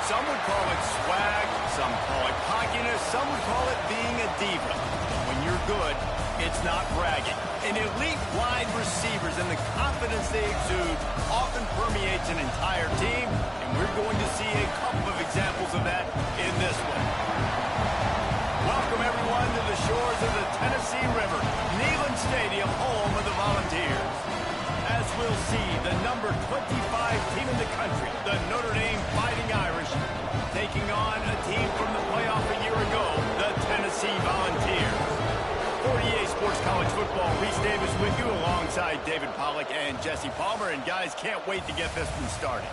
Some would call it swag, some call it cockiness, some would call it being a diva. When you're good, it's not bragging. An elite wide receivers and the confidence they exude often permeates an entire team, and we're going to see a couple of examples of that in this one. Welcome, everyone, to the shores of the Tennessee River, Neyland Stadium, home of the Volunteers. As we'll see, the number 25 team in the country, the Notre Dame Fighting Irish, taking on a team from the playoff a year ago, the Tennessee Volunteers. 48 Sports College Football, Reese Davis with you alongside David Pollack and Jesse Palmer. And guys, can't wait to get this one started.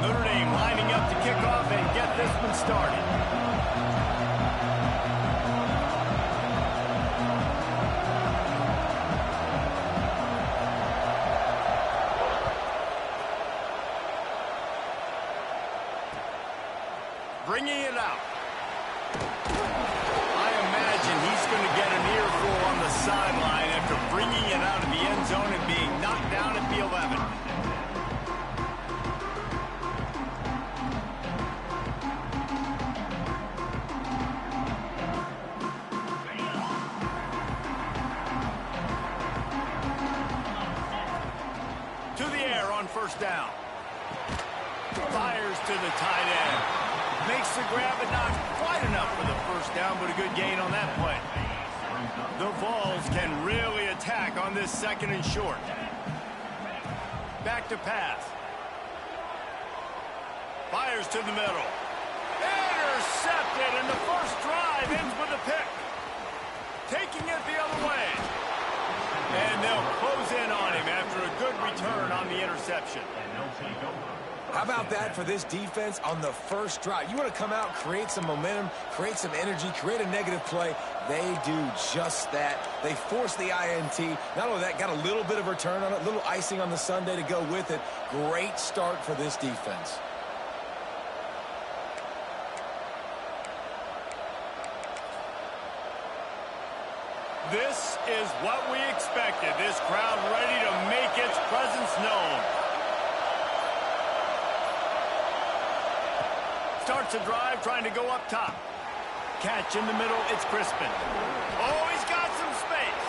Notre Dame lining up to kick off and get this one started. Bringing it out. I imagine he's going to get an earful on the sideline after bringing it out of the end zone and being knocked down at the 11. To the air on first down. Fires to the tight end. Makes the grab, but not quite enough for the first down, but a good gain on that play. The Vols can really attack on this second and short. Back to pass. Fires to the middle. Intercepted, and the first drive ends with a pick. Taking it the other way. And they'll close in on him after a good return on the interception. How about that for this defense on the first drive? You want to come out, create some momentum, create some energy, create a negative play. They do just that. They force the INT. Not only that, got a little bit of return on it, a little icing on the sundae to go with it. Great start for this defense. This is what we expected. This crowd ready to make its presence known. Starts a drive trying to go up top. Catch in the middle, it's Crispin. Oh, he's got some space.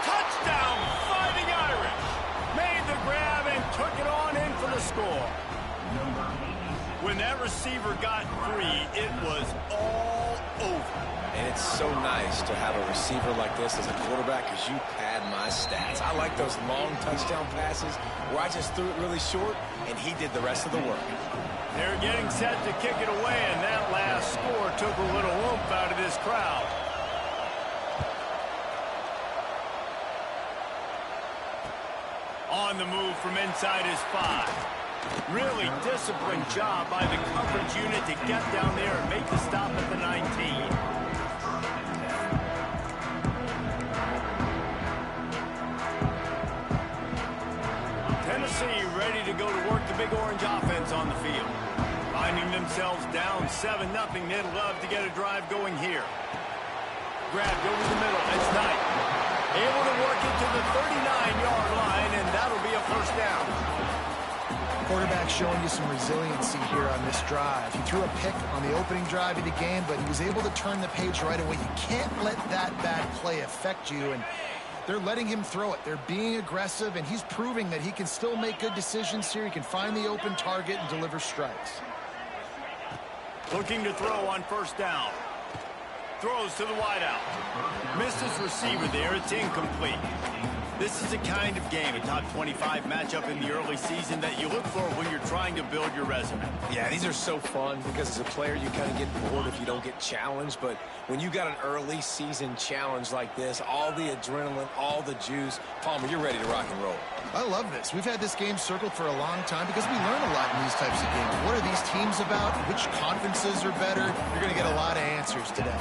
Touchdown, Fighting Irish. Made the grab and took it on in for the score. When that receiver got free, it was all over. And it's so nice to have a receiver like this as a quarterback because you pad my stats. I like those long touchdown passes where I just threw it really short and he did the rest of the work. They're getting set to kick it away, and that last score took a little oomph out of this crowd. On the move from inside his 5. Really disciplined job by the coverage unit to get down there and make the stop at the 19. Tennessee ready to go to work the Big Orange offense on the field. Finding themselves down 7-0, they'd love to get a drive going here. Grabbed over the middle, it's Knight. Able to work it to the 39-yard line, and that'll be a first down. Quarterback showing you some resiliency here on this drive. He threw a pick on the opening drive of the game, but he was able to turn the page right away. You can't let that bad play affect you, and they're letting him throw it. They're being aggressive, and he's proving that he can still make good decisions here. He can find the open target and deliver strikes. Looking to throw on first down. Throws to the wideout. Missed his receiver there. It's incomplete. This is a kind of game, a top 25 matchup in the early season that you look for when you're trying to build your resume. Yeah, these are so fun because as a player you kind of get bored if you don't get challenged, but when you got an early season challenge like this, all the adrenaline, all the juice, Palmer, you're ready to rock and roll. I love this. We've had this game circled for a long time because we learn a lot in these types of games. What are these teams about? Which conferences are better? You're going to get a lot of answers today.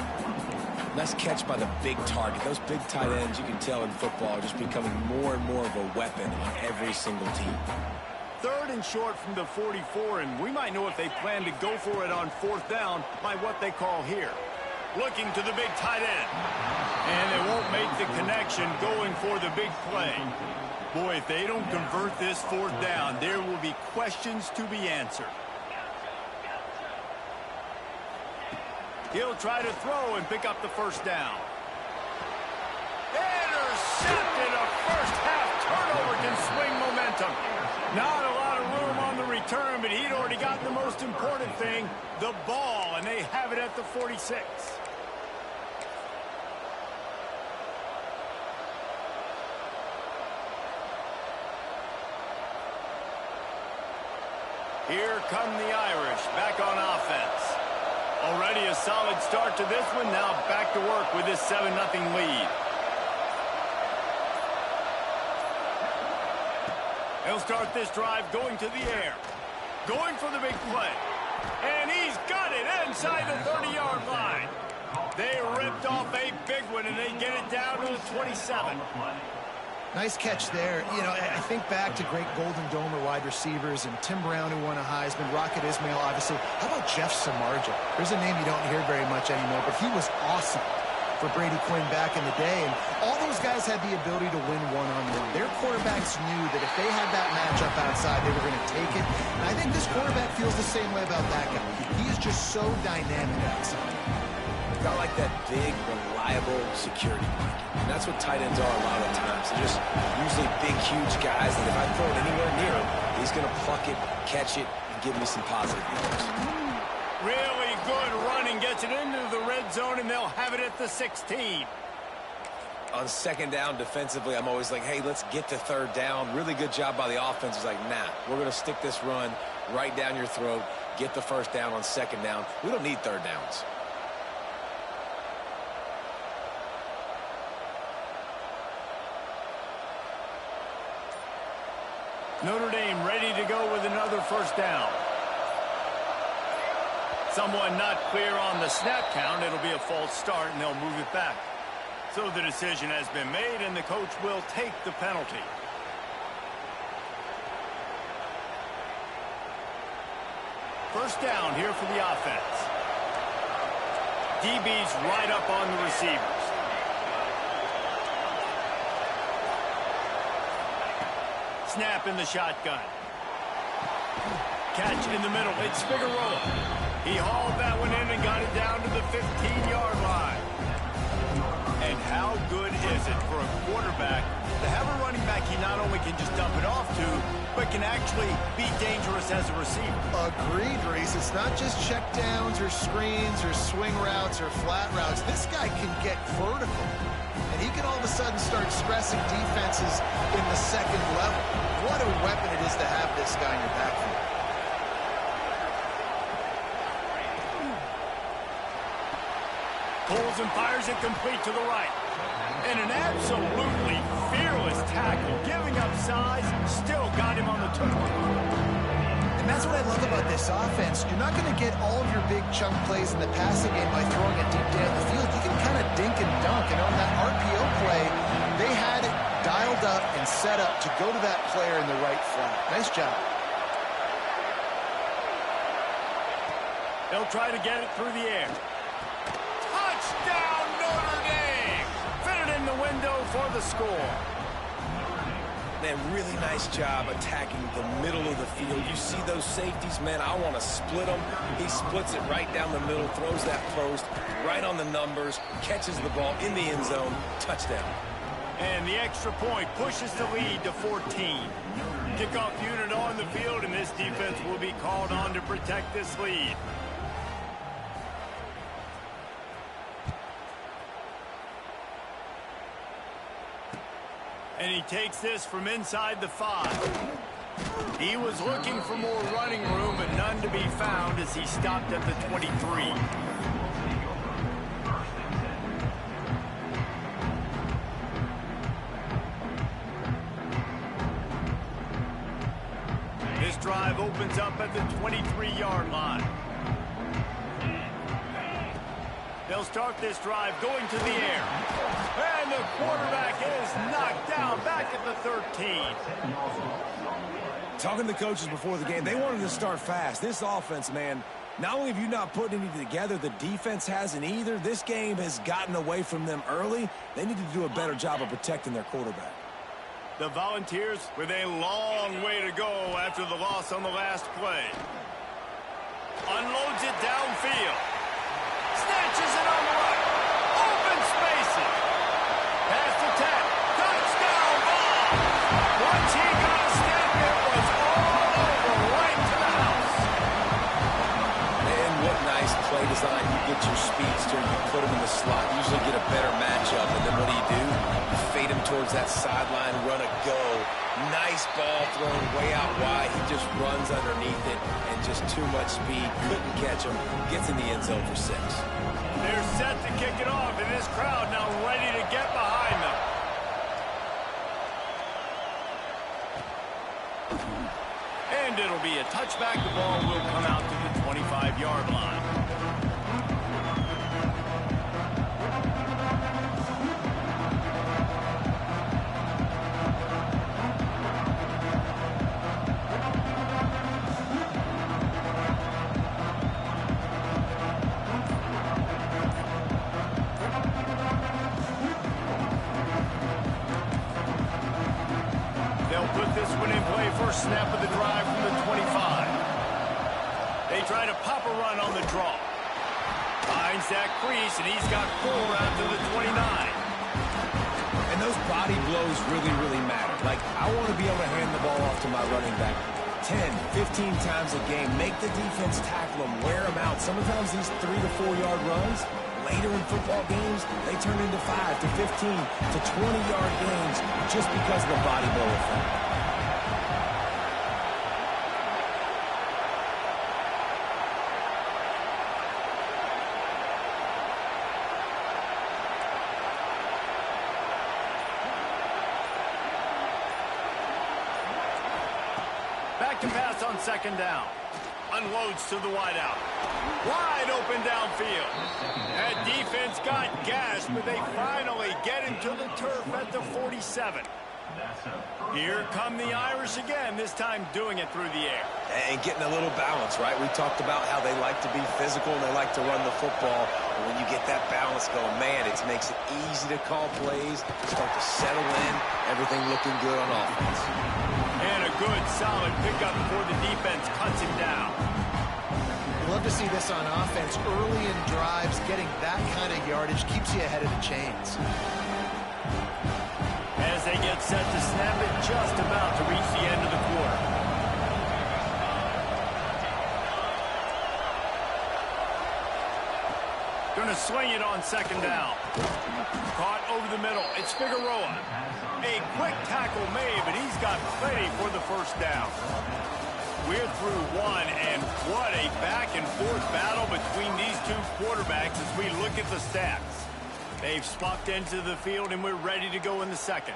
Nice catch by the big target. Those big tight ends, you can tell in football, are just becoming more and more of a weapon on every single team. 3rd and short from the 44, and we might know if they plan to go for it on 4th down by what they call here. Looking to the big tight end. And they won't make the connection going for the big play. Boy, if they don't convert this 4th down, there will be questions to be answered. He'll try to throw and pick up the 1st down. Intercepted. A first-half turnover can swing momentum. Not a lot of room on the return, but he'd already got the most important thing, the ball, and they have it at the 46. Here come the Irish back on offense. Already a solid start to this one. Now back to work with this 7-0 lead. He'll start this drive going to the air. Going for the big play. And he's got it inside the 30-yard line. They ripped off a big one, and they get it down to the 27. Nice catch there. You know, I think back to great Golden Domer wide receivers and Tim Brown, who won a Heisman, Rocket Ismail, obviously. How about Jeff Samardzija? There's a name you don't hear very much anymore, but he was awesome for Brady Quinn back in the day. And all those guys had the ability to win one-on-one. Their quarterbacks knew that if they had that matchup outside, they were going to take it. And I think this quarterback feels the same way about that guy. He is just so dynamic outside. Got like that big, reliable security blanket. And that's what tight ends are a lot of times. They're just usually big, huge guys that if I throw it anywhere near him, he's going to pluck it, catch it, and give me some positive numbers. Really good running, gets it into the red zone, and they'll have it at the 16. On 2nd down defensively, I'm always like, hey, let's get to 3rd down. Really good job by the offense. It's like, nah, we're going to stick this run right down your throat, get the 1st down on 2nd down. We don't need 3rd downs. Notre Dame ready to go with another 1st down. Someone not clear on the snap count. It'll be a false start, and they'll move it back. So the decision has been made, and the coach will take the penalty. First down here for the offense. DB's right up on the receivers. Snap in the shotgun. Catch in the middle. It's Figueroa. He hauled that one in and got it down to the 15-yard line. And how good is it for a quarterback to have a running back he not only can just dump it off to, but can actually be dangerous as a receiver? Agreed, Reese. It's not just check downs or screens or swing routes or flat routes. This guy can get vertical. And he can all of a sudden start stressing defenses in the 2nd level. What a weapon it is to have this guy in your backfield. Pulls and fires it complete to the right. And an absolutely fearless tackle. Giving up size, still got him on the turn. And that's what I love about this offense. You're not going to get all of your big chunk plays in the passing game by throwing it deep down the field. You can kind of dink and dunk. And on that RPO play, they had it dialed up and set up to go to that player in the right flat. Nice job. They'll try to get it through the air. Touchdown, Notre Dame! Fit it in the window for the score. Man, really nice job attacking the middle of the field. You see those safeties, man, I want to split them. He splits it right down the middle, throws that post, right on the numbers, catches the ball in the end zone, touchdown. And the extra point pushes the lead to 14. Kickoff unit on the field, and this defense will be called on to protect this lead. And he takes this from inside the 5. He was looking for more running room, but none to be found as he stopped at the 23. This drive opens up at the 23-yard line. They'll start this drive going to the air. And the quarterback is knocked down back at the 13. Talking to the coaches before the game, they wanted to start fast. This offense, man, not only have you not put anything together, the defense hasn't either. This game has gotten away from them early. They need to do a better job of protecting their quarterback. The Volunteers with a long way to go after the loss on the last play. Unloads it downfield. Snatches it on the right. Open spaces. Past the 10. Touchdown ball. Once he got a step, it was all over right to the house. Man, what nice play design. You get your speedster, you put him in the slot, usually get a better matchup, and then what do? You fade him towards that sideline, run a go. Nice ball thrown way out wide. He just runs underneath it, and just too much speed. Couldn't catch him. Gets in the end zone for 6. They're set to kick it off, and this crowd now ready to get behind them. And it'll be a touchback. The ball will come out to the 25-yard line. Put this one in play. First snap of the drive from the 25. They try to pop a run on the draw. Finds that crease, and he's got 4 out to the 29. And those body blows really, really matter. Like, I want to be able to hand the ball off to my running back 10, 15 times a game. Make the defense tackle them, wear them out. Sometimes these 3 to 4 yard runs, later in football games, they turn into 5 to 15 to 20-yard games just because of the body blow effect. Back to pass on second down. Unloads to the wideout. Wide open downfield. That defense got gashed, but they finally get him to the turf at the 47. Here come the Irish again, this time doing it through the air. And getting a little balance, right? We talked about how they like to be physical and they like to run the football. And when you get that balance going, man, it makes it easy to call plays, start to settle in, everything looking good on offense. And a good, solid pickup before the defense cuts him down. Love to see this on offense. Early in drives, getting that kind of yardage keeps you ahead of the chains. As they get set to snap it, just about to reach the end of the quarter. Going to swing it on second down. Caught over the middle. It's Figueroa. A quick tackle made, but he's got plenty for the first down. We're through one, and what a back-and-forth battle between these two quarterbacks as we look at the stats. They've swapped into the field, and we're ready to go in the second.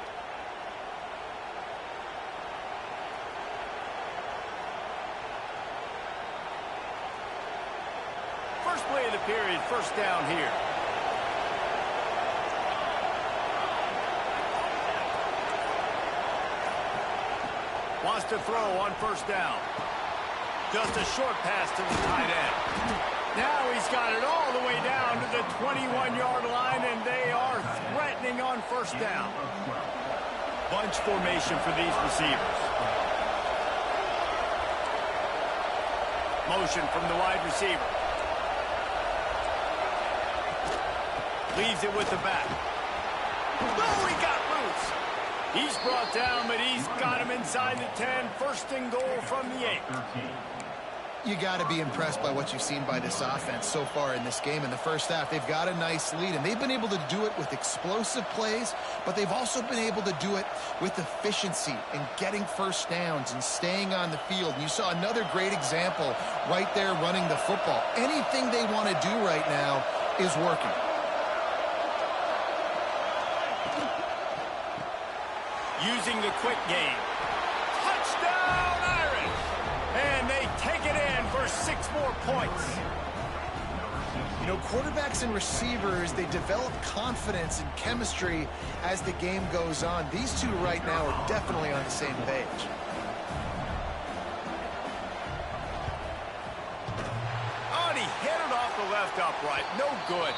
First play of the period, first down here. Wants to throw on first down. Just a short pass to the tight end. Now he's got it all the way down to the 21-yard line, and they are threatening on first down. Bunch formation for these receivers. Motion from the wide receiver. Leaves it with the back. Oh, he got loose. He's brought down, but he's got him inside the 10. First and goal from the 8. You got to be impressed by what you've seen by this offense so far in this game. In the first half, they've got a nice lead, and they've been able to do it with explosive plays, but they've also been able to do it with efficiency and getting first downs and staying on the field. And you saw another great example right there running the football. Anything they want to do right now is working. Using the quick game. Touchdown, Irish! And they take it in for 6 more points. You know, quarterbacks and receivers, they develop confidence and chemistry as the game goes on. These two right now are definitely on the same page. the left upright. No good.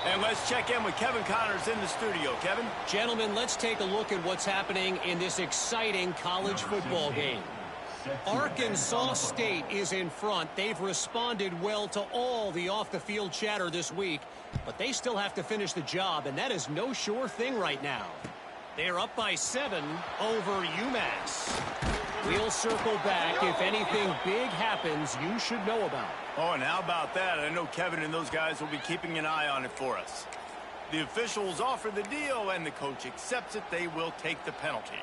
And let's check in with Kevin Connors in the studio. Kevin? Gentlemen, let's take a look at what's happening in this exciting college football game. Arkansas State is in front. They've responded well to all the off-the-field chatter this week, but they still have to finish the job, and that is no sure thing right now. They're up by 7 over UMass. We'll circle back if anything big happens you should know about. Oh, and how about that? I know Kevin and those guys will be keeping an eye on it for us. The officials offer the deal, and the coach accepts it. They will take the penalty.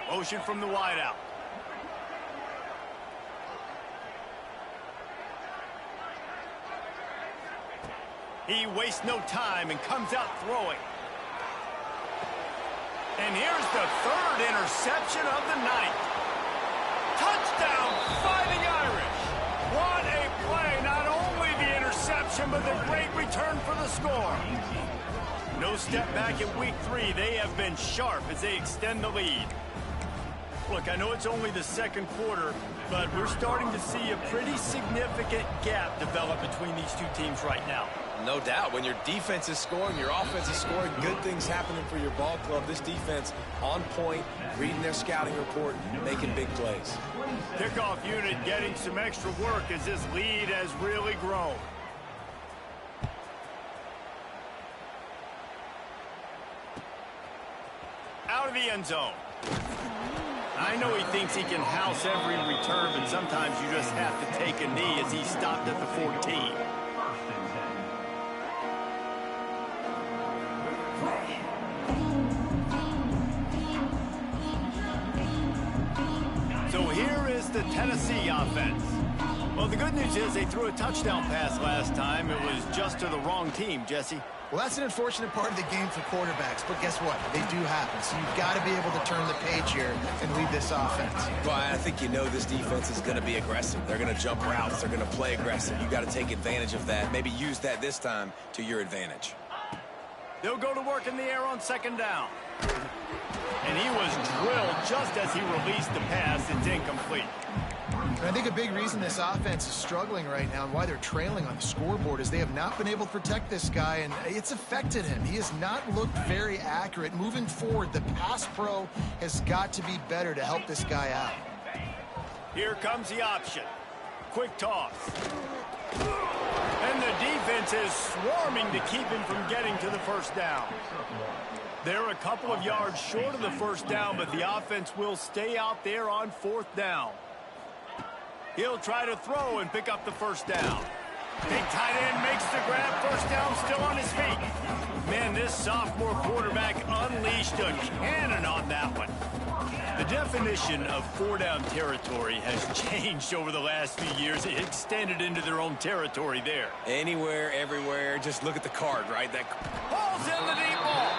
Motion from the wideout. He wastes no time and comes out throwing. And here's the third interception of the night. Touchdown, Fighting Irish. What a play. Not only the interception, but the great return for the score. No step back in week 3. They have been sharp as they extend the lead. Look, I know it's only the second quarter, but we're starting to see a pretty significant gap develop between these two teams right now. No doubt. When your defense is scoring, your offense is scoring, good things happening for your ball club. This defense on point, reading their scouting report, making big plays. Kickoff unit getting some extra work as this lead has really grown. Out of the end zone. I know he thinks he can house every return, but sometimes you just have to take a knee as he stopped at the 14. So here is the Tennessee offense. Well, the good news is they threw a touchdown pass last time. It was just to the wrong team, Jesse. Well, that's an unfortunate part of the game for quarterbacks, but guess what? They do happen, so you've got to be able to turn the page here and lead this offense. Well, I think you know this defense is going to be aggressive. They're going to jump routes. They're going to play aggressive. You've got to take advantage of that. Maybe use that this time to your advantage. They'll go to work in the air on second down. And he was drilled just as he released the pass. It's incomplete. And I think a big reason this offense is struggling right now and why they're trailing on the scoreboard is they have not been able to protect this guy, and it's affected him. He has not looked very accurate. Moving forward, the pass pro has got to be better to help this guy out. Here comes the option. Quick toss. And the defense is swarming to keep him from getting to the first down. They're a couple of yards short of the first down, but the offense will stay out there on fourth down. He'll try to throw and pick up the first down. Big tight end makes the grab. First down, still on his feet. Man, this sophomore quarterback unleashed a cannon on that one. The definition of four-down territory has changed over the last few years. It extended into their own territory there. Anywhere, everywhere. Just look at the card, right? That ball's in the deep ball.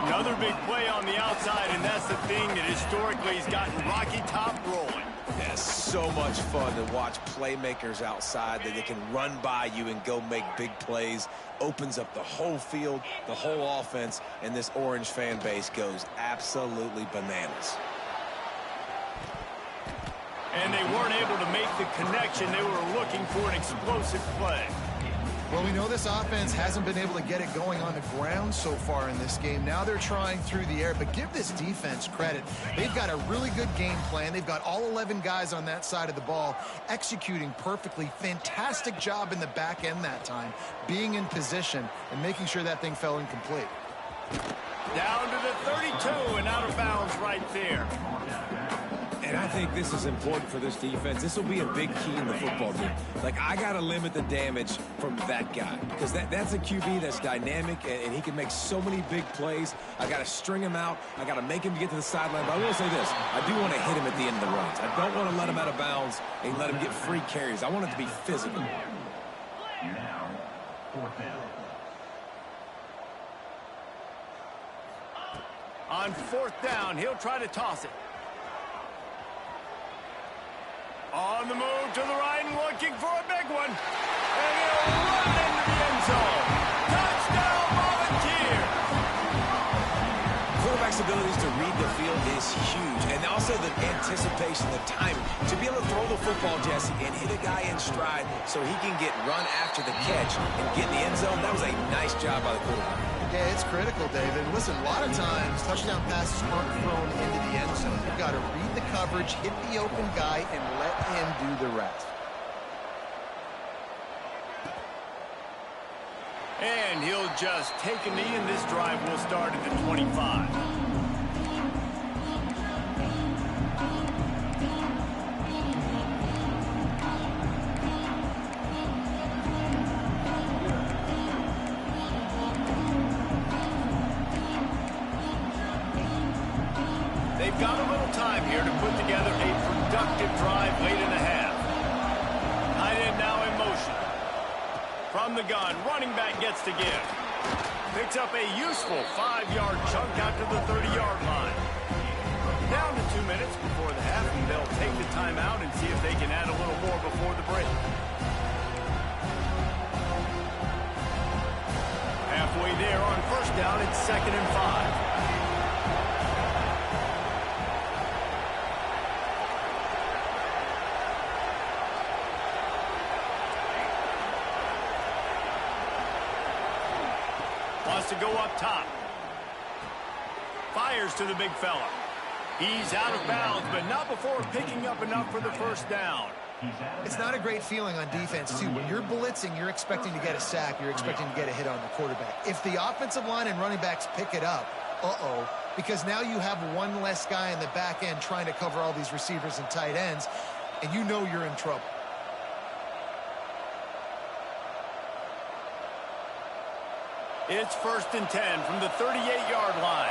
Another big play on the outside, and that's the thing that historically has gotten Rocky Top rolling. Yeah, so much fun to watch playmakers outside that they can run by you and go make big plays. Opens up the whole field, the whole offense, and this Orange fan base goes absolutely bananas. And they weren't able to make the connection. They were looking for an explosive play. Well, we know this offense hasn't been able to get it going on the ground so far in this game. Now they're trying through the air, but give this defense credit. They've got a really good game plan. They've got all 11 guys on that side of the ball executing perfectly. Fantastic job in the back end that time, being in position and making sure that thing fell incomplete. Down to the 32 and out of bounds right there. And I think this is important for this defense. This will be a big key in the football game. Like, I got to limit the damage from that guy because that's a QB that's dynamic, and he can make so many big plays. I got to string him out. I got to make him get to the sideline. But I will say this. I do want to hit him at the end of the runs. I don't want to let him out of bounds and let him get free carries. I want it to be physical. Now, fourth down. On fourth down, he'll try to toss it. On the move to the right and looking for a big one. And he'll run is huge. And also the anticipation, the timing. To be able to throw the football, Jesse, and hit a guy in stride so he can get run after the catch and get in the end zone, that was a nice job by the quarterback. Yeah, it's critical, David. Listen, a lot of times touchdown passes aren't thrown into the end zone. You've got to read the coverage, hit the open guy, and let him do the rest. And he'll just take a knee, and this drive will start at the 25. They've got a little time here to put together a productive drive late in the half. Tight end now in motion. From the gun, running back gets to give. Picks up a useful 5-yard chunk out to the 30-yard line. Down to 2 minutes before the half, and they'll take the timeout and see if they can add a little more before the break. Halfway there on first down, it's 2nd and 5. Wants to go up top. Fires to the big fella. He's out of bounds, but not before picking up enough for the first down. It's not a great feeling on defense, too. When you're blitzing, you're expecting to get a sack. You're expecting to get a hit on the quarterback. If the offensive line and running backs pick it up, because now you have one less guy in the back end trying to cover all these receivers and tight ends, and you know you're in trouble. It's 1st and 10 from the 38-yard line.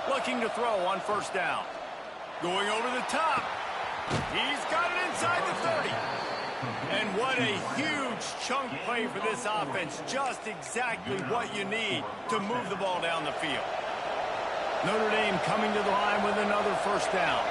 Looking to throw on first down. Going over the top. He's got it inside the 30. And what a huge chunk play for this offense. Just exactly what you need to move the ball down the field. Notre Dame coming to the line with another first down.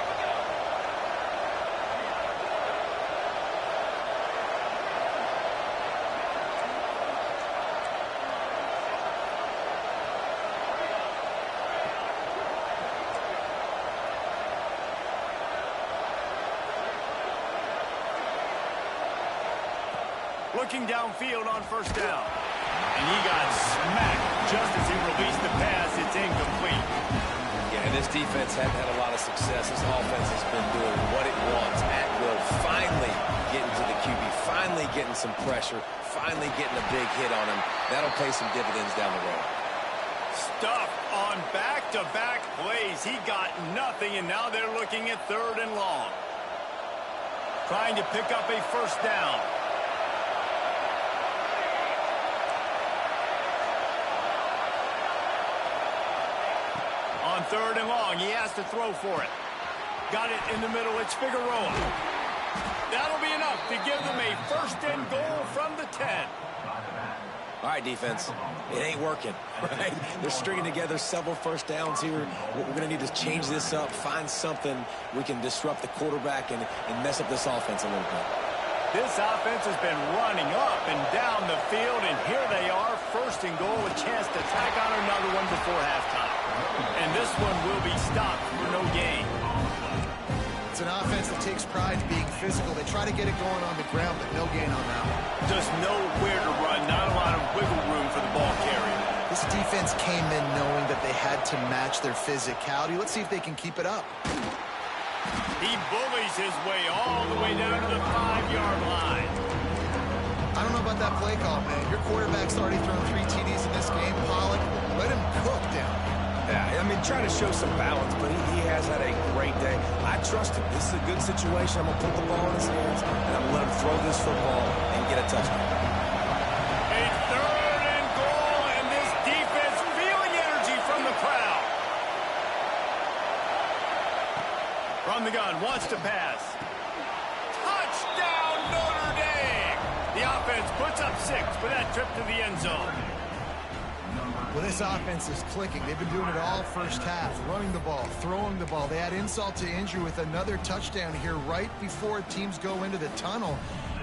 Looking downfield on first down. And he got smacked just as he released the pass. It's incomplete. Yeah, and this defense hadn't had a lot of success. This offense has been doing what it wants at will. Finally getting to the QB. Finally getting some pressure. Finally getting a big hit on him. That'll pay some dividends down the road. Stuffed on back-to-back plays. He got nothing, and now they're looking at 3rd and long. Trying to pick up a first down. On 3rd and long, he has to throw for it. Got it in the middle, it's Figueroa. That'll be enough to give them a 1st and goal from the 10. All right, defense, it ain't working, right? They're stringing together several first downs here. We're going to need to change this up, find something we can disrupt the quarterback and mess up this offense a little bit. This offense has been running up and down the field, and here they are, 1st and goal, a chance to tack on another one before halftime. And this one will be stopped for no gain. It's an offense that takes pride in being physical. They try to get it going on the ground, but no gain on that one. Just nowhere to run, not a lot of wiggle room for the ball carrier. This defense came in knowing that they had to match their physicality. Let's see if they can keep it up. He bullies his way all the way down to the 5-yard line. I don't know about that play call, man. Your quarterback's already thrown 3 TDs in this game. Pollock, let him cook down. Yeah, I mean, trying to show some balance, but he has had a great day. I trust him. This is a good situation. I'm going to put the ball in his hands, and I'm going to let him throw this football and get a touchdown. A 3rd and goal, and this defense feeling energy from the crowd. From the gun, wants to pass. Touchdown, Notre Dame! The offense puts up 6 for that trip to the end zone. Well, this offense is clicking. They've been doing it all first half, running the ball, throwing the ball. They add insult to injury with another touchdown here right before teams go into the tunnel.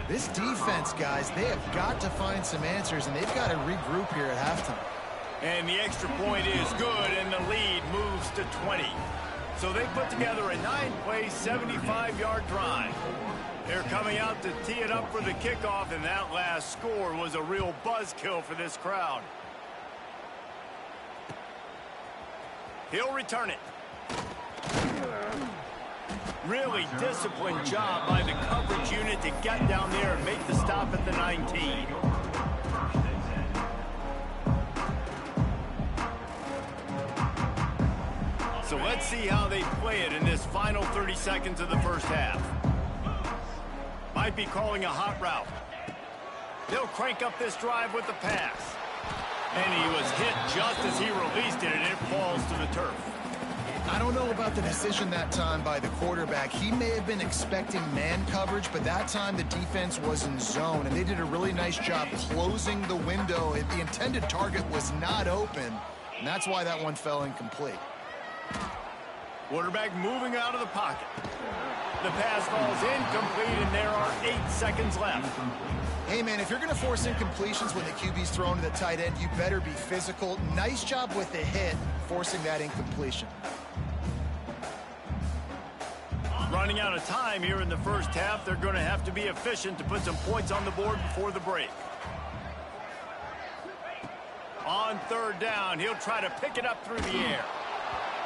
This defense, guys, they have got to find some answers, and they've got to regroup here at halftime. And the extra point is good, and the lead moves to 20. So they put together a 9-play, 75-yard drive. They're coming out to tee it up for the kickoff, and that last score was a real buzzkill for this crowd. He'll return it. Really disciplined job by the coverage unit to get down there and make the stop at the 19. So let's see how they play it in this final 30 seconds of the first half. Might be calling a hot route. They'll crank up this drive with the pass. And he was hit just as he released it, and it falls to the turf. I don't know about the decision that time by the quarterback. He may have been expecting man coverage, but that time the defense was in zone, and they did a really nice job closing the window. The intended target was not open, and that's why that one fell incomplete. Quarterback moving out of the pocket. The pass falls incomplete, and there are 8 seconds left. Hey, man, if you're going to force incompletions when the QB's thrown to the tight end, you better be physical. Nice job with the hit, forcing that incompletion. Running out of time here in the first half. They're going to have to be efficient to put some points on the board before the break. On third down, he'll try to pick it up through the air.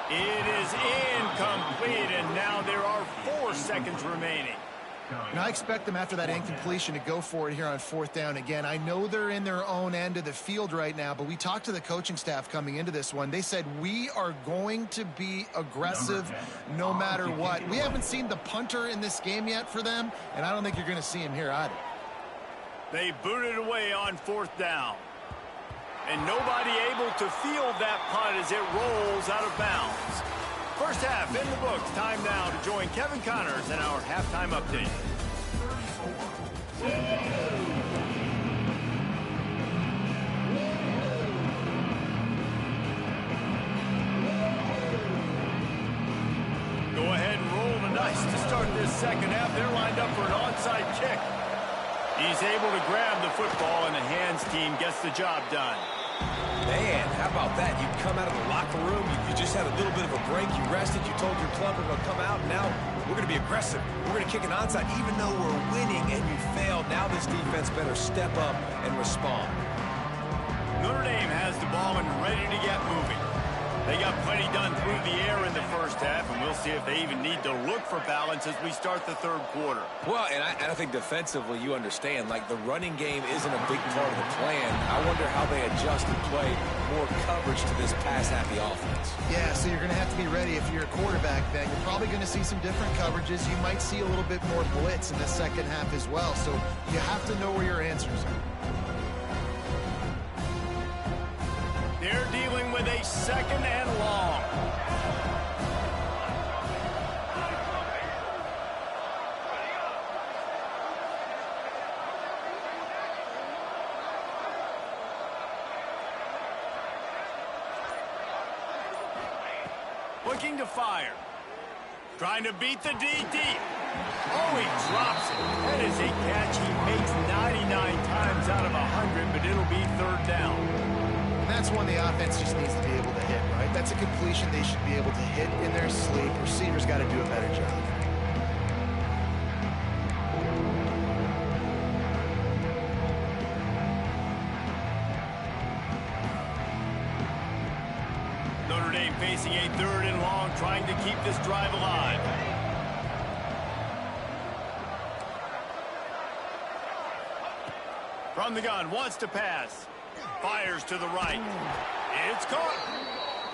It is incomplete, and now there are 4 seconds remaining. And I expect them after that incompletion to go for it here on fourth down again. I know they're in their own end of the field right now, but we talked to the coaching staff coming into this one. They said, we are going to be aggressive no matter what. We haven't seen the punter in this game yet for them, and I don't think you're going to see him here either. They booted away on fourth down. And nobody able to field that punt as it rolls out of bounds. First half in the books. Time now to join Kevin Connors in our halftime update. Go ahead and roll the dice to start this second half. They're lined up for an onside kick. He's able to grab the football, and the hands team gets the job done. Man, how about that? You come out of the locker room, you just had a little bit of a break, you rested, you told your club we're going to come out, and now we're going to be aggressive. We're going to kick an onside, even though we're winning and you failed. Now this defense better step up and respond. Notre Dame has the ball and ready to get moving. They got plenty done through the air in the first half, and we'll see if they even need to look for balance as we start the third quarter. Well, and I think defensively, you understand, like the running game isn't a big part of the plan. I wonder how they adjust and play more coverage to this pass-happy offense. Yeah, so you're going to have to be ready if you're a quarterback then. You're probably going to see some different coverages. You might see a little bit more blitz in the second half as well, so you have to know where your answers are. They're dealing with a second and long. Looking to fire. Trying to beat the DT. Oh, he drops it. That is a catch he makes 99 times out of 100, but it'll be third down. And that's one the offense just needs to be able to hit, right? That's a completion they should be able to hit in their sleep. Receivers got to do a better job. Notre Dame facing a third and long, trying to keep this drive alive. From the gun, wants to pass. Fires to the right. It's caught.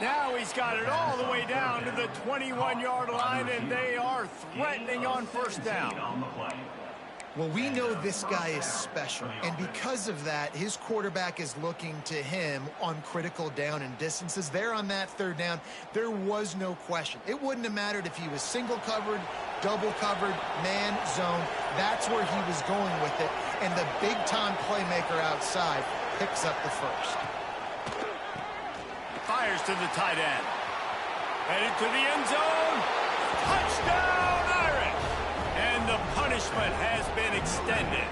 Now he's got it all the way down to the 21-yard line, and they are threatening on first down. Well, we know this guy is special, and because of that, his quarterback is looking to him on critical down and distances. There on that third down, there was no question. It wouldn't have mattered if he was single covered, double covered, man, zone. That's where he was going with it, and the big-time playmaker outside picks up the first. Fires to the tight end. Headed to the end zone. Touchdown, Irish! And the punishment has been extended.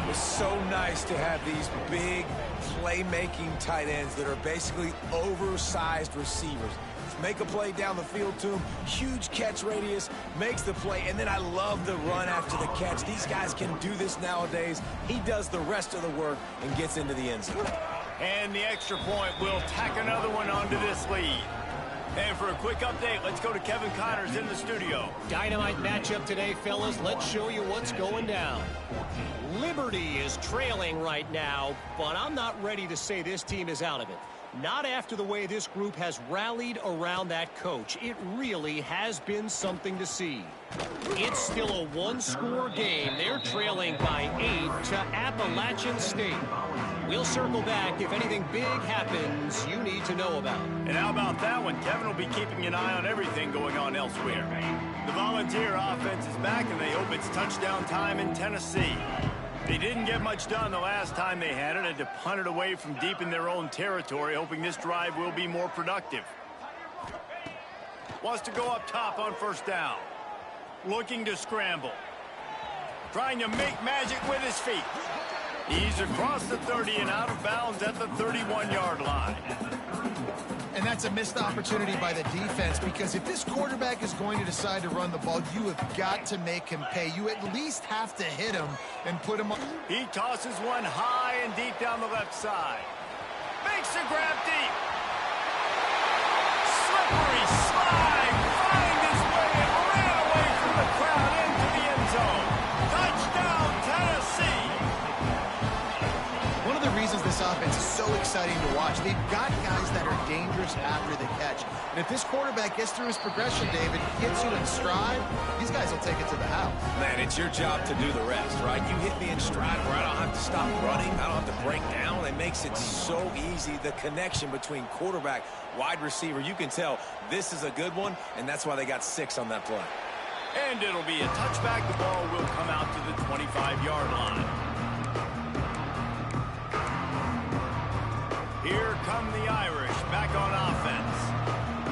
It's so nice to have these big playmaking tight ends that are basically oversized receivers. Make a play down the field to him, huge catch radius, makes the play, and then I love the run after the catch. These guys can do this nowadays. He does the rest of the work and gets into the end zone. And the extra point will tack another one onto this lead. And for a quick update, let's go to Kevin Connors in the studio. Dynamite matchup today, fellas. Let's show you what's going down. Liberty is trailing right now, but I'm not ready to say this team is out of it. Not after the way this group has rallied around that coach. It really has been something to see. It's still a one-score game. They're trailing by 8 to Appalachian State. We'll circle back if anything big happens you need to know about. And how about that one? Kevin will be keeping an eye on everything going on elsewhere. The Volunteer offense is back, and they hope it's touchdown time in Tennessee. They didn't get much done the last time they had it. Had to punt it away from deep in their own territory, hoping this drive will be more productive. Wants to go up top on first down. Looking to scramble. Trying to make magic with his feet. He's across the 30 and out of bounds at the 31-yard line. And that's a missed opportunity by the defense, because if this quarterback is going to decide to run the ball, you have got to make him pay. You at least have to hit him and put him on. He tosses one high and deep down the left side. Makes a grab deep. Slippery slide. Find his way and ran away from the crowd into the end zone. Touchdown, Tennessee. One of the reasons this offense is so exciting to watch, they've got guys that are dangerous after the catch. And if this quarterback gets through his progression, David, gets you in stride, these guys will take it to the house. Man, it's your job to do the rest, right? You hit me in stride where I don't have to stop running. I don't have to break down. It makes it so easy. The connection between quarterback, wide receiver, you can tell this is a good one, and that's why they got 6 on that play. And it'll be a touchback. The ball will come out to the 25-yard line. Here come the Irish back on offense.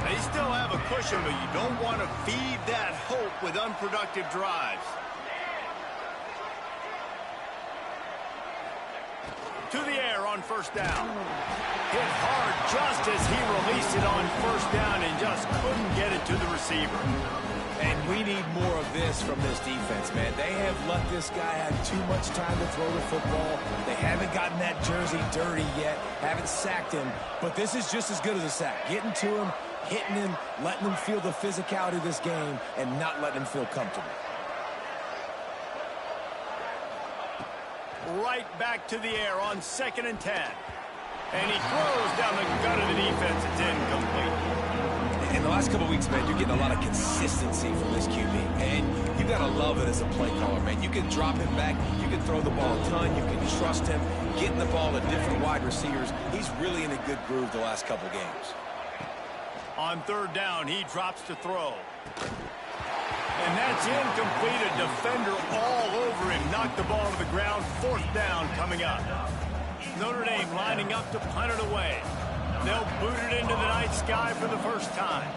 They still have a cushion, but you don't want to feed that hope with unproductive drives. To the air on first down. Hit hard just as he released it on first down and just couldn't get it to the receiver. And we need more of this from this defense, man. They have let this guy have too much time to throw the football. They haven't gotten that jersey dirty yet, haven't sacked him. But this is just as good as a sack. Getting to him, hitting him, letting him feel the physicality of this game, and not letting him feel comfortable. Right back to the air on 2nd and 10. And he throws down the gut of the defense. It's incomplete. In the last couple weeks, man, you're getting a lot of consistency from this QB. And you got to love it as a play caller, man. You can drop him back. You can throw the ball a ton. You can trust him. Getting the ball to different wide receivers. He's really in a good groove the last couple games. On 3rd down, he drops to throw. And that's incomplete. A defender all over him. Knocked the ball to the ground. 4th down coming up. Notre Dame lining up to punt it away. They'll boot it into the night sky for the first time.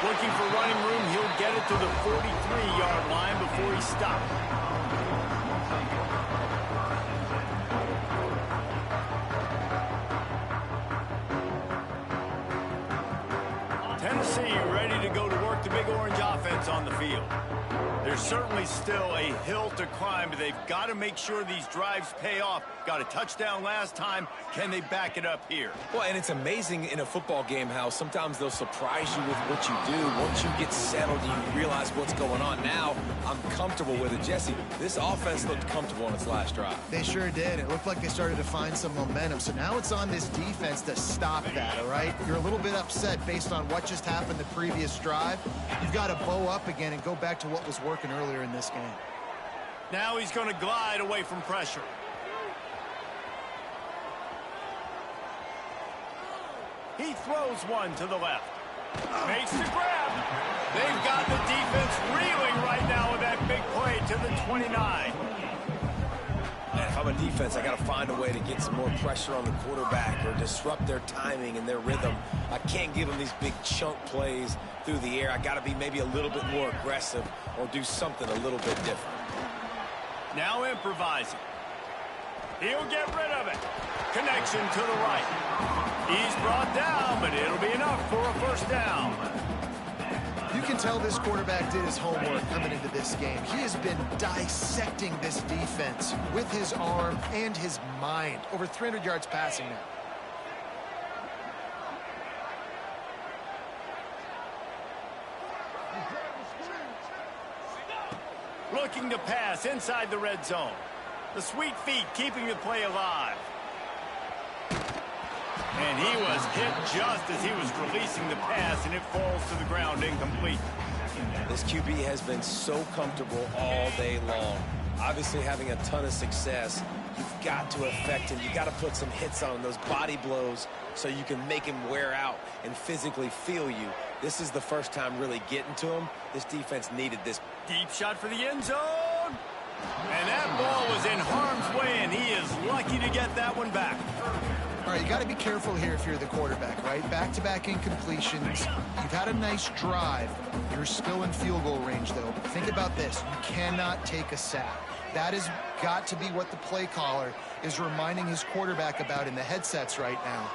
Looking for running room. He'll get it to the 43-yard line before he stopped. Tennessee ready to go to work the Big Orange offense on the field. There's certainly still a hill to climb, but they've got to make sure these drives pay off. Got a touchdown last time. Can they back it up here? Well, and it's amazing in a football game how sometimes they'll surprise you with what you do. Once you get settled, you realize what's going on. Now, I'm comfortable with it. Jesse, this offense looked comfortable on its last drive. They sure did. It looked like they started to find some momentum. So now it's on this defense to stop that, all right? You're a little bit upset based on what just happened the previous drive. You've got to bow up again and go back to what was working earlier in this game. Now he's going to glide away from pressure. He throws one to the left. Makes the grab. They've got the defense reeling right now with that big play to the 29. I'm a defense, I got to find a way to get some more pressure on the quarterback or disrupt their timing and their rhythm. I can't give them these big chunk plays through the air. I got to be maybe a little bit more aggressive or do something a little bit different. Now improvising. He'll get rid of it. Connection to the right. He's brought down, but it'll be enough for a first down. You can tell this quarterback did his homework coming into this game. He has been dissecting this defense with his arm and his mind. Over 300 yards passing now. Looking to pass inside the red zone. The sweet feet keeping the play alive. And he was hit just as he was releasing the pass, and it falls to the ground incomplete. This QB has been so comfortable all day long. Obviously having a ton of success. You've got to affect him. You've got to put some hits on him, those body blows, so you can make him wear out and physically feel you. This is the first time really getting to him. This defense needed this. Deep shot for the end zone. And that ball was in harm's way, and he is lucky to get that one back. All right, you got to be careful here if you're the quarterback, right? Back-to-back incompletions. You've had a nice drive. You're still in field goal range, though. Think about this. You cannot take a sack. That has got to be what the play caller is reminding his quarterback about in the headsets right now.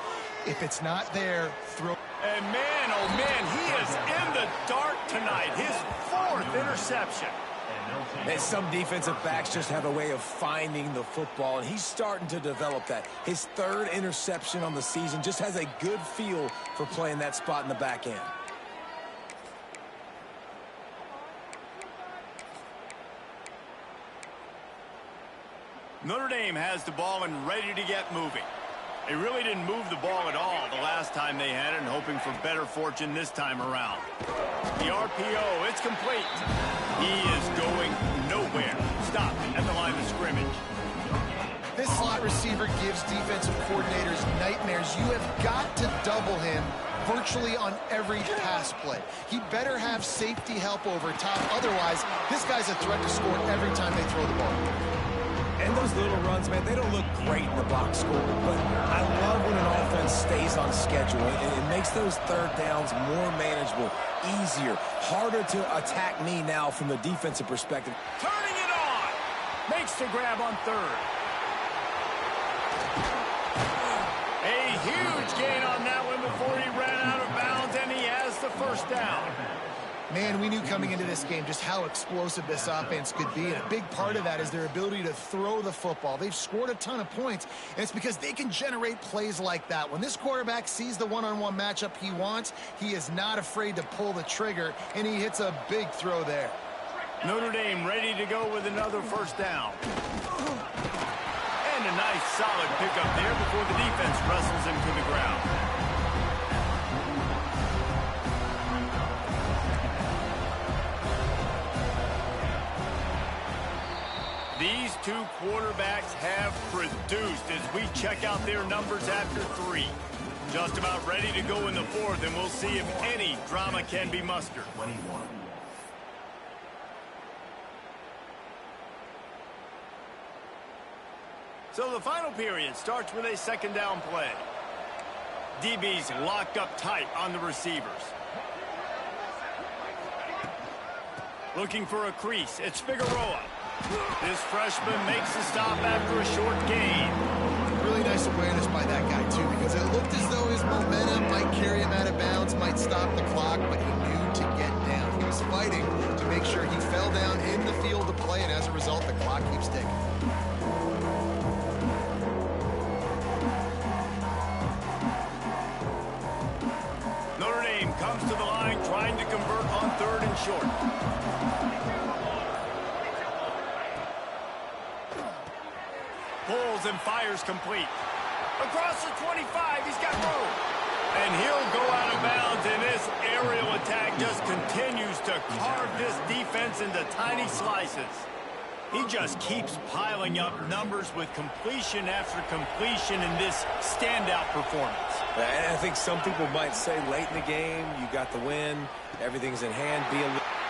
If it's not there, throw. And man, oh man, he is in the dark tonight. His 4th interception. And some defensive backs just have a way of finding the football, and he's starting to develop that. His 3rd interception on the season, just has a good feel for playing that spot in the back end. Notre Dame has the ball and ready to get moving. They really didn't move the ball at all the last time they had it, and hoping for better fortune this time around. The RPO, it's complete. He is going nowhere. Stop at the line of scrimmage. This slot receiver gives defensive coordinators nightmares. You have got to double him virtually on every pass play. He better have safety help over top. Otherwise, this guy's a threat to score every time they throw the ball. And those little runs, man, they don't look great in the box score, but I love when an offense stays on schedule, and it makes those 3rd downs more manageable, easier, harder to attack me now from the defensive perspective. Turning it on. Makes the grab on 3rd. A huge gain on that one before he ran out of bounds, and he has the first down. Man, we knew coming into this game just how explosive this offense could be, and a big part of that is their ability to throw the football. They've scored a ton of points, and it's because they can generate plays like that. When this quarterback sees the one-on-one matchup he wants, he is not afraid to pull the trigger, and he hits a big throw there. Notre Dame ready to go with another first down. And a nice solid pickup there before the defense wrestles him to the ground. These two quarterbacks have produced as we check out their numbers after 3. Just about ready to go in the 4th, and we'll see if any drama can be mustered. 21. So the final period starts with a 2nd down play. DB's locked up tight on the receivers. Looking for a crease. It's Figueroa. This freshman makes the stop after a short gain. Really nice awareness by that guy, too, because it looked as though his momentum might carry him out of bounds, might stop the clock, but he knew to get down. He was fighting to make sure he fell down in the field to play, and as a result, the clock keeps ticking. Notre Dame comes to the line trying to convert on 3rd and short. Pulls and fires complete. Across the 25, he's got room. And he'll go out of bounds, and this aerial attack just continues to carve this defense into tiny slices. He just keeps piling up numbers with completion after completion in this standout performance. And I think some people might say late in the game, you got the win, everything's in hand.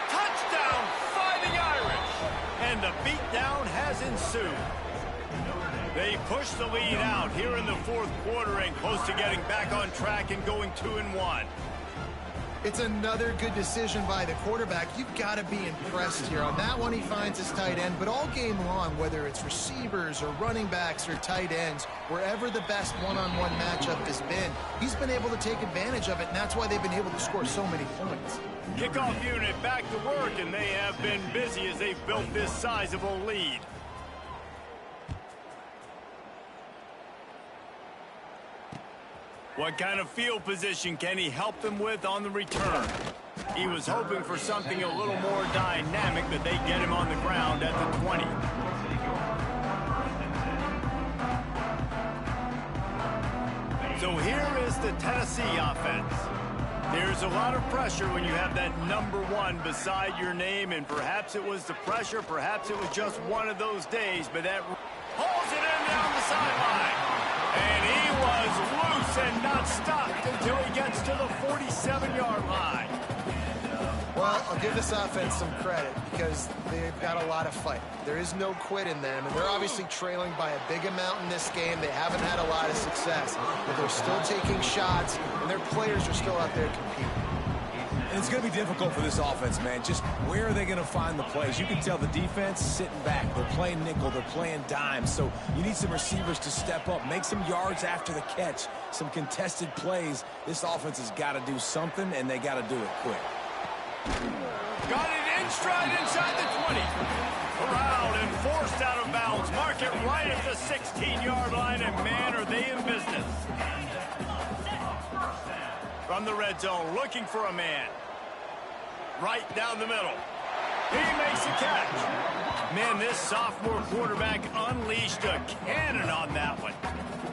Touchdown, Fighting Irish! And the beatdown has ensued. Notre Dame They push the lead out here in the fourth quarter and close to getting back on track and going 2-1. It's another good decision by the quarterback. You've got to be impressed here. On that one, he finds his tight end, but all game long, whether it's receivers or running backs or tight ends, wherever the best one-on-one matchup has been, he's been able to take advantage of it, and that's why they've been able to score so many points. Kickoff unit back to work, and they have been busy as they've built this sizable lead. What kind of field position can he help them with on the return? He was hoping for something a little more dynamic, but they get him on the ground at the 20. So here is the Tennessee offense. There's a lot of pressure when you have that number 1 beside your name, and perhaps it was the pressure, perhaps it was just one of those days, but that pulls it in down the sideline. And he was loose and not stopped until he gets to the 47-yard line. Well, I'll give this offense some credit because they've got a lot of fight. There is no quit in them, and they're obviously trailing by a big amount in this game. They haven't had a lot of success, but they're still taking shots, and their players are still out there competing. And it's going to be difficult for this offense, man. Just where are they going to find the plays? You can tell the defense sitting back. They're playing nickel. They're playing dime. So you need some receivers to step up, make some yards after the catch, some contested plays. This offense has got to do something, and they got to do it quick. Got it in stride inside the 20. Corralled and forced out of bounds. Mark it right at the 16-yard line, and man, are they in business. From the red zone, looking for a man. Right down the middle. He makes a catch. Man, this sophomore quarterback unleashed a cannon on that one.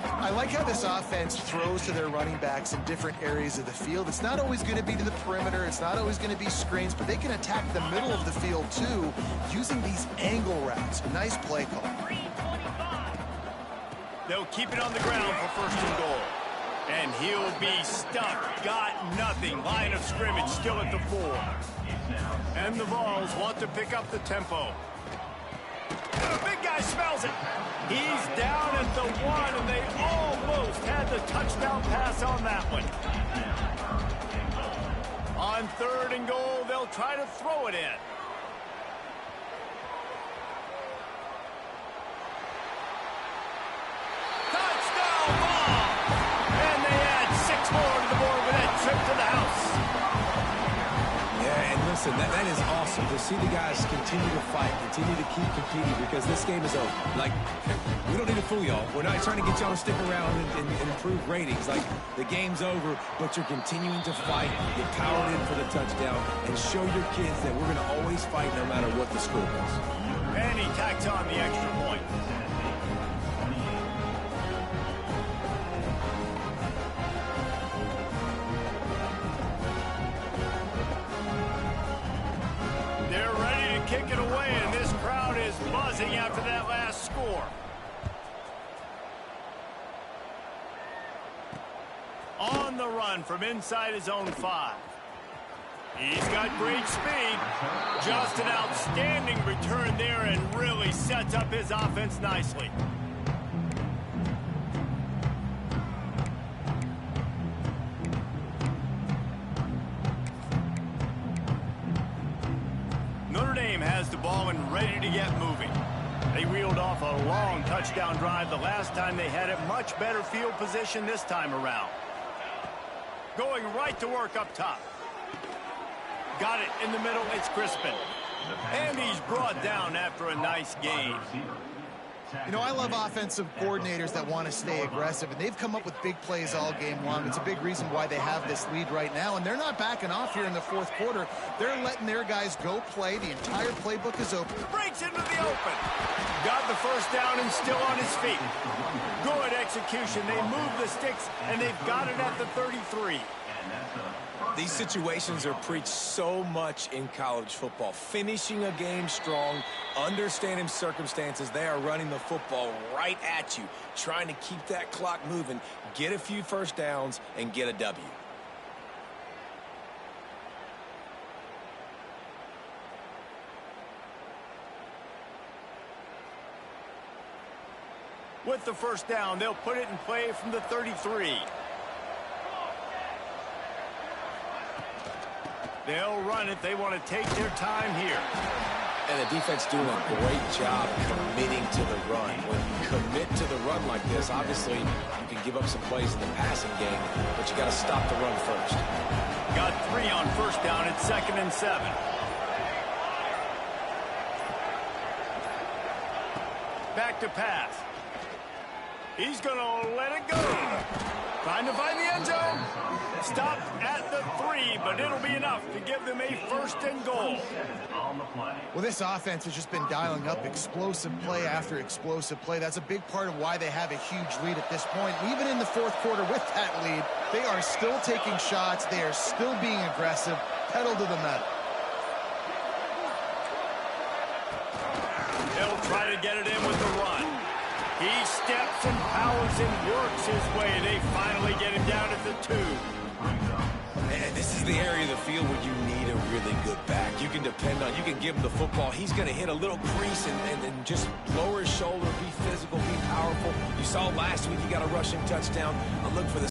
I like how this offense throws to their running backs in different areas of the field. It's not always going to be to the perimeter. It's not always going to be screens, but they can attack the middle of the field, too, using these angle routes. Nice play call. They'll keep it on the ground for first and goal. And he'll be stuck. Got nothing. Line of scrimmage still at the 4. And the Vols want to pick up the tempo. The big guy smells it. He's down at the 1, and they almost had the touchdown pass on that one. On third and goal, they'll try to throw it in. Touchdown ball! And they add 6 more to the board with that trip to the house. Yeah, and listen, that is awesome to see the guys continue to fight, continue to keep competing, because this game is over. Like, we don't need to fool y'all. We're not trying to get y'all to stick around and improve ratings. Like, the game's over, but you're continuing to fight, get powered in for the touchdown, and show your kids that we're going to always fight no matter what the score is. And he tacks on the extra point. They're ready to kick it away, and this crowd is buzzing after that last score. On the run from inside his own 5. He's got great speed. Just an outstanding return there and really sets up his offense nicely. Notre Dame has the ball and ready to get moving. They reeled off a long touchdown drive the last time they had it. Much better field position this time around. Going right to work up top. Got it in the middle. It's Crispin. And he's brought down after a nice game. You know, I love offensive coordinators that want to stay aggressive, and they've come up with big plays all game long. It's a big reason why they have this lead right now, and they're not backing off here in the fourth quarter. They're letting their guys go play. The entire playbook is open. Breaks into the open. Got the first down and still on his feet. Good execution. They move the sticks, and they've got it at the 33. These situations are preached so much in college football. Finishing a game strong, understanding circumstances. They are running the football right at you, trying to keep that clock moving, get a few first downs, and get a W. With the first down, they'll put it in play from the 33. They'll run it. They want to take their time here. And the defense doing a great job committing to the run. When you commit to the run like this, obviously you can give up some plays in the passing game, but you got to stop the run first. Got 3 on first down. It's 2nd and 7. Back to pass. He's going to let it go. Trying to find the end zone. Stopped at the 3, but it'll be enough to give them a 1st and goal. Well, this offense has just been dialing up explosive play after explosive play. That's a big part of why they have a huge lead at this point. Even in the 4th quarter with that lead, they are still taking shots. They are still being aggressive, pedal to the metal. They'll try to get it in with the run. He steps and powers and works his way. They finally get him down at the 2. And this is the area of the field where you need a really good back. You can depend on, you can give him the football. He's going to hit a little crease and just lower his shoulder, be physical, be powerful. You saw last week he got a rushing touchdown. I'm looking for the